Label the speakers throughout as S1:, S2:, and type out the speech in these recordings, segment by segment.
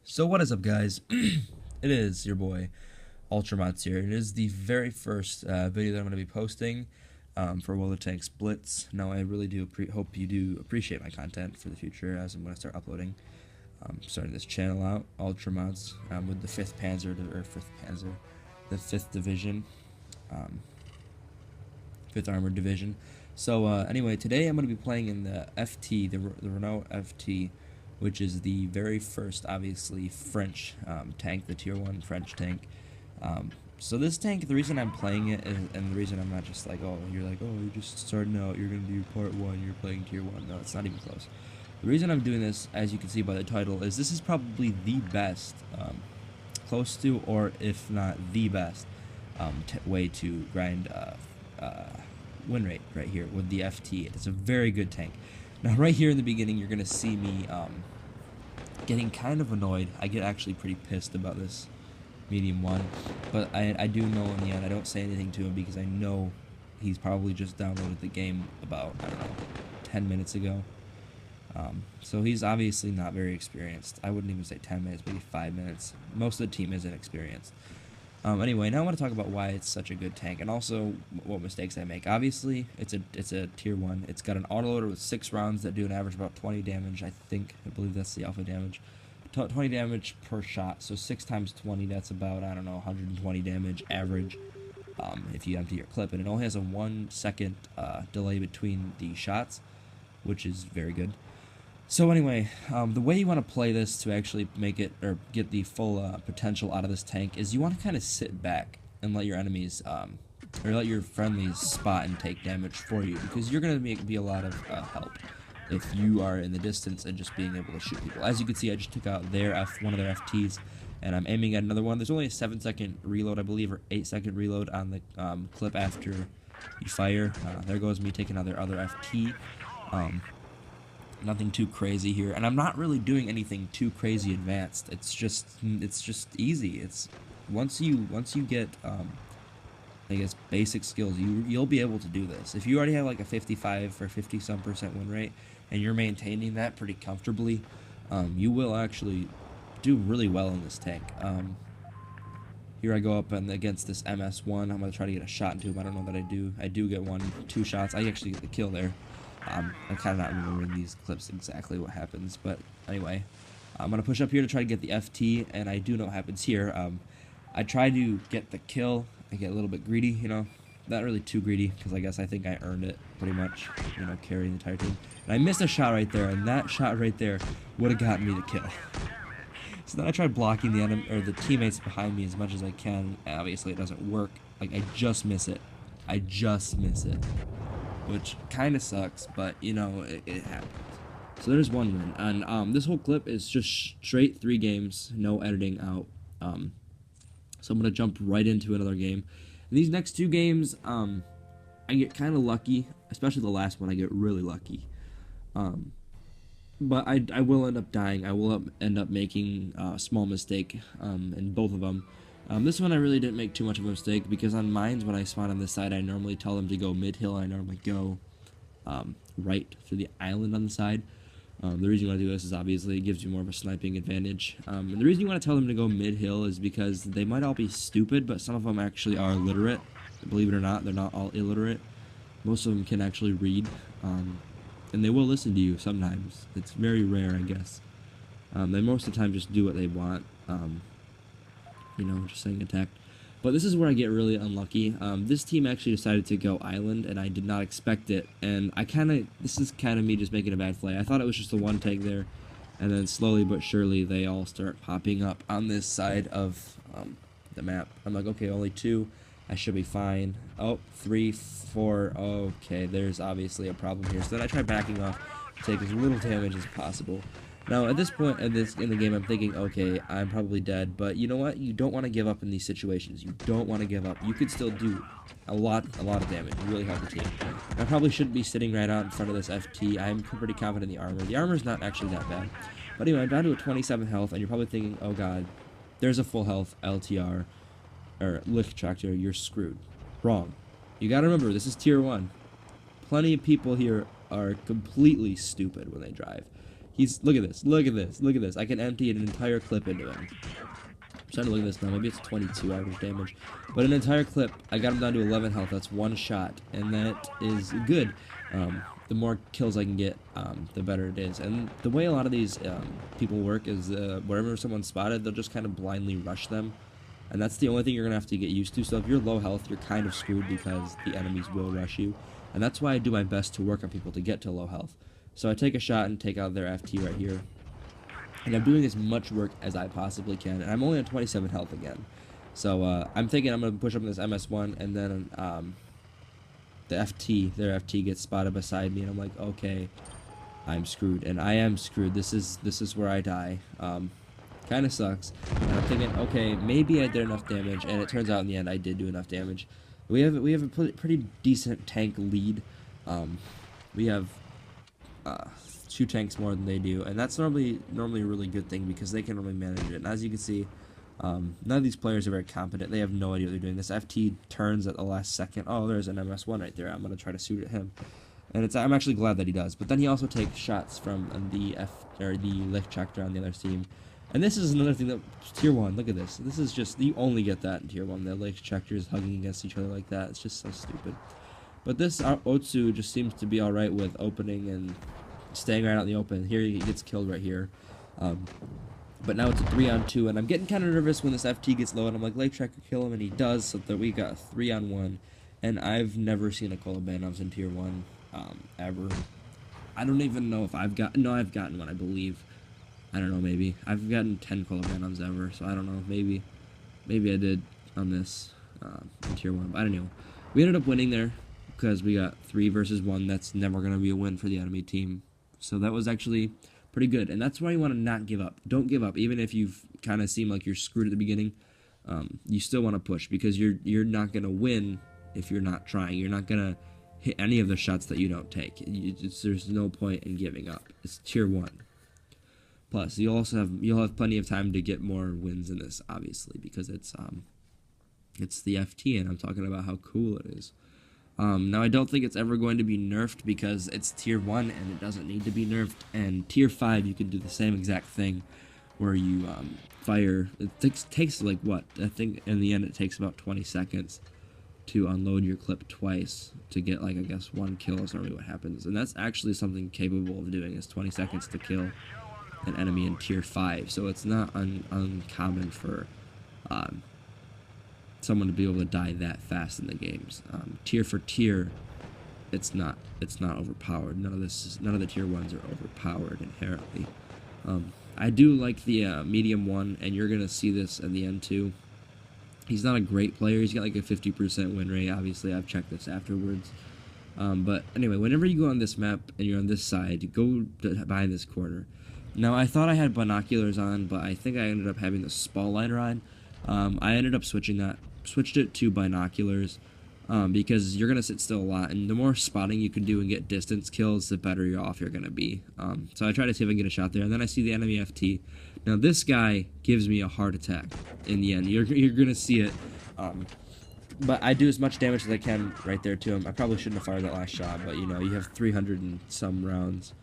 S1: So what is up, guys? It is your boy Ultramods here. It is the very first video that I'm going to be posting for WoT's Blitz. Now, I really do hope you do appreciate my content for the future, as I'm going to start uploading. Starting this channel out, Ultramods, with the 5th Panzer, the 5th Division, 5th Armored Division. So anyway, today I'm going to be playing in the FT, the Renault FT, which is the very first, obviously, French tank, the Tier 1 French tank. So this tank, the reason I'm playing it, and the reason I'm not just like, oh, you're just starting out, you're going to do part 1, you're playing Tier 1. No, it's not even close. The reason I'm doing this, as you can see by the title, is this is probably the best, close to, or if not the best, way to grind win rate right here with the FT. It's a very good tank. Now, right here in the beginning, you're going to see me getting kind of annoyed. I get actually pretty pissed about this medium 1, but I do know in the end, I don't say anything to him because I know he's probably just downloaded the game about, I don't know, 10 minutes ago. So he's obviously not very experienced. I wouldn't even say 10 minutes, maybe 5 minutes. Most of the team isn't experienced. Anyway, now I want to talk about why it's such a good tank, and also what mistakes I make. Obviously, it's a Tier 1. It's got an autoloader with 6 rounds that do an average about 20 damage. I believe that's the alpha damage. 20 damage per shot, so 6 times 20, that's about, I don't know, 120 damage average if you empty your clip. And it only has a 1 second delay between the shots, which is very good. So anyway, the way you want to play this to actually make it, or get the full potential out of this tank, is you want to kind of sit back and let your enemies, or let your friendlies spot and take damage for you, because you're going to be a lot of help if you are in the distance and just being able to shoot people. As you can see, I just took out one of their FTs, and I'm aiming at another one. There's only a 7-second reload, I believe, or 8-second reload on the clip after you fire. There goes me taking out their other FT. Nothing too crazy here, and I'm not really doing anything too crazy advanced. It's just easy. It's once you get I guess basic skills, you'll be able to do this. If you already have like a 55 or 50-some% win rate and you're maintaining that pretty comfortably, you will actually do really well in this tank. Here I go up against this MS1. I'm gonna try to get a shot into him. I don't know that I do. I do get 2 shots. I actually get the kill there. I'm kind of not remembering these clips exactly what happens, but anyway, I'm going to push up here to try to get the FT, and I do know what happens here. I try to get the kill. I get a little bit greedy, you know, not really too greedy, because I think I earned it pretty much, you know, carrying the entire team. And I missed a shot right there, and that shot right there would have gotten me the kill. So then I tried blocking the enemy, or the teammates behind me as much as I can. Obviously, it doesn't work. Like, I just miss it. Which kind of sucks, but you know, it happens. So there's one win, and this whole clip is just straight 3 games, no editing out. So I'm gonna jump right into another game. And these next 2 games, I get kind of lucky, especially the last one. I get really lucky, but I will end up dying. I will end up making a small mistake in both of them. This one I really didn't make too much of a mistake, because on mines, when I spawn on this side, I normally tell them to go mid-hill, and I normally go right through the island on the side. The reason you want to do this is obviously it gives you more of a sniping advantage. And the reason you want to tell them to go mid-hill is because they might all be stupid, but some of them actually are literate. Believe it or not, they're not all illiterate. Most of them can actually read, and they will listen to you sometimes. It's very rare, I guess. They most of the time just do what they want. You know, just saying attack. But this is where I get really unlucky. This team actually decided to go island, and I did not expect it. And this is kind of me just making a bad play. I thought it was just the one tank there, and then slowly but surely they all start popping up on this side of the map. I'm like, okay, only 2. I should be fine. Oh, 3, 4. Okay, there's obviously a problem here. So then I try backing off, take as little damage as possible. Now, at this point in the game, I'm thinking, okay, I'm probably dead, but you know what? You don't want to give up in these situations. You don't want to give up. You could still do a lot of damage. You really help the team. I probably shouldn't be sitting right out in front of this FT. I'm pretty confident in the armor. The armor's not actually that bad. But anyway, I'm down to a 27 health, and you're probably thinking, oh god, there's a full health LTR, or lift tractor, you're screwed. Wrong. You gotta remember, this is Tier 1. Plenty of people here are completely stupid when they drive. look at this, look at this, look at this. I can empty an entire clip into him. I'm trying to look at this now. Maybe it's 22 average damage. But an entire clip, I got him down to 11 health. That's one shot. And that is good. The more kills I can get, the better it is. And the way a lot of these people work is wherever someone's spotted, they'll just kind of blindly rush them. And that's the only thing you're going to have to get used to. So if you're low health, you're kind of screwed because the enemies will rush you. And that's why I do my best to work on people to get to low health. So I take a shot and take out their FT right here. And I'm doing as much work as I possibly can. And I'm only on 27 health again. So I'm thinking I'm going to push up in this MS1. And then their FT gets spotted beside me. And I'm like, okay, I'm screwed. And I am screwed. This is where I die. Kind of sucks. And I'm thinking, okay, maybe I did enough damage. And it turns out in the end I did do enough damage. We have a pretty decent tank lead. We have 2 tanks more than they do, and that's normally a really good thing because they can really manage it. And as you can see, none of these players are very competent. They have no idea what they're doing. This FT turns at the last second. Oh, there's an MS1 right there. I'm gonna try to shoot at him, and I'm actually glad that he does. But then he also takes shots from the lick checker on the other team. And this is another thing that tier 1. Look at this. This is just, you only get that in tier 1. The lick checkers hugging against each other like that. It's just so stupid. But this Otsu just seems to be all right with opening and staying right out in the open. Here he gets killed right here. But now it's a 3-on-2, and I'm getting kind of nervous when this FT gets low, and I'm like, lick checker, kill him, and he does, so that we got 3-on-1. And I've never seen a Kolobanovs in tier 1 ever. I don't even know if I've gotten one, I believe. I don't know, maybe. I've gotten 10 Kolobanovs ever, so I don't know. Maybe I did on this in tier 1, but I don't know. We ended up winning there because we got 3 versus 1. That's never going to be a win for the enemy team. So that was actually pretty good, and that's why you want to not give up. Don't give up, even if you've kind of seemed like you're screwed at the beginning. You still want to push because you're not going to win if you're not trying. You're not going to hit any of the shots that you don't take. There's no point in giving up. It's tier 1. Plus, you'll have plenty of time to get more wins in this, obviously, because it's the FT, and I'm talking about how cool it is. Now, I don't think it's ever going to be nerfed because it's tier 1 and it doesn't need to be nerfed. And tier 5, you can do the same exact thing where you fire. It takes like what? I think in the end it takes about 20 seconds to unload your clip twice to get, like, I guess 1 kill is normally what happens. And that's actually something capable of doing, is 20 seconds to kill an enemy in tier 5. So it's not uncommon for someone to be able to die that fast in the games. Tier for tier, it's not overpowered. None of the tier 1s are overpowered inherently. I do like the medium 1, and you're gonna see this at the end too. He's not a great player. He's got like a 50% win rate. Obviously, I've checked this afterwards. But anyway, whenever you go on this map and you're on this side, go behind this corner. Now, I thought I had binoculars on, but I think I ended up having the spall liner on. I ended up switched it to binoculars because you're going to sit still a lot, and the more spotting you can do and get distance kills, the better off you're going to be. So I try to see if I can get a shot there, and then I see the enemy FT. Now, this guy gives me a heart attack in the end. You're going to see it. But I do as much damage as I can right there to him. I probably shouldn't have fired that last shot, but, you know, you have 300 and some rounds.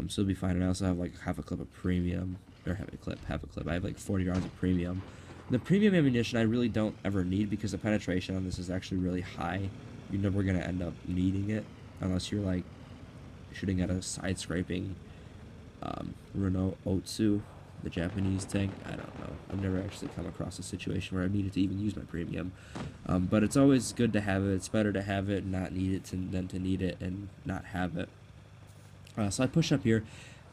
S1: So it'll be fine. And I also have like half a clip of premium, or half a clip. I have like 40 rounds of premium. The premium ammunition I really don't ever need because the penetration on this is actually really high. You're never going to end up needing it unless you're like shooting at a side-scraping Renault Otsu, the Japanese tank. I don't know. I've never actually come across a situation where I needed to even use my premium. But it's always good to have it. It's better to have it and not need it than to need it and not have it. So I push up here.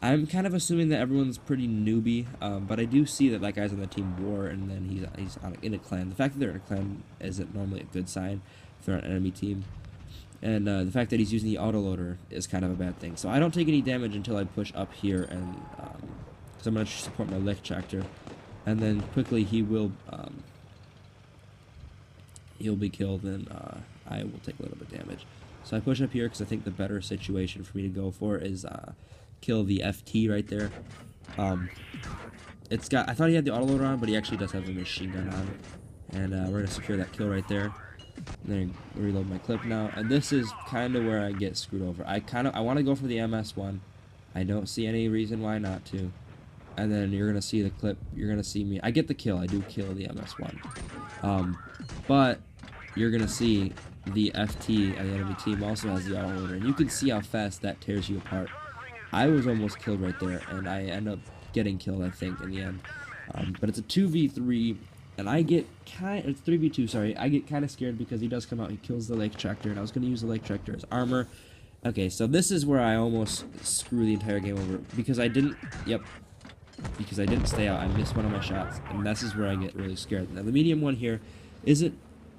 S1: I'm kind of assuming that everyone's pretty newbie, but I do see that guy's on the team war, and then he's in a clan. The fact that they're in a clan isn't normally a good sign if they're on an enemy team. And the fact that he's using the autoloader is kind of a bad thing. So I don't take any damage until I push up here, and because I'm going to support my lick tractor. And then quickly he'll be killed, and I will take a little bit of damage. So I push up here because I think the better situation for me to go for is kill the FT right there. I thought he had the autoloader on, but he actually does have a machine gun on. And we're gonna secure that kill right there. And then reload my clip now. And this is kind of where I get screwed over. I want to go for the MS1. I don't see any reason why not to. And then you're gonna see the clip. You're gonna see me. I get the kill. I do kill the MS1. But you're gonna see the FT and the enemy team also has the auto loader, and you can see how fast that tears you apart. I was almost killed right there, and I end up getting killed, I think, in the end. But it's a 2v3, and I get it's 3v2, sorry. I get kind of scared because he does come out, he kills the lake tractor, and I was going to use the lake tractor as armor. Okay, so this is where I almost screw the entire game over, because I didn't, because I didn't stay out. I missed one of my shots, and this is where I get really scared. Now, the medium one here isn't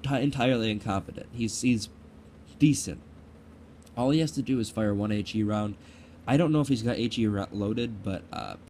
S1: entirely incompetent. He's decent. All he has to do is fire one HE round. I don't know if he's got HE loaded, but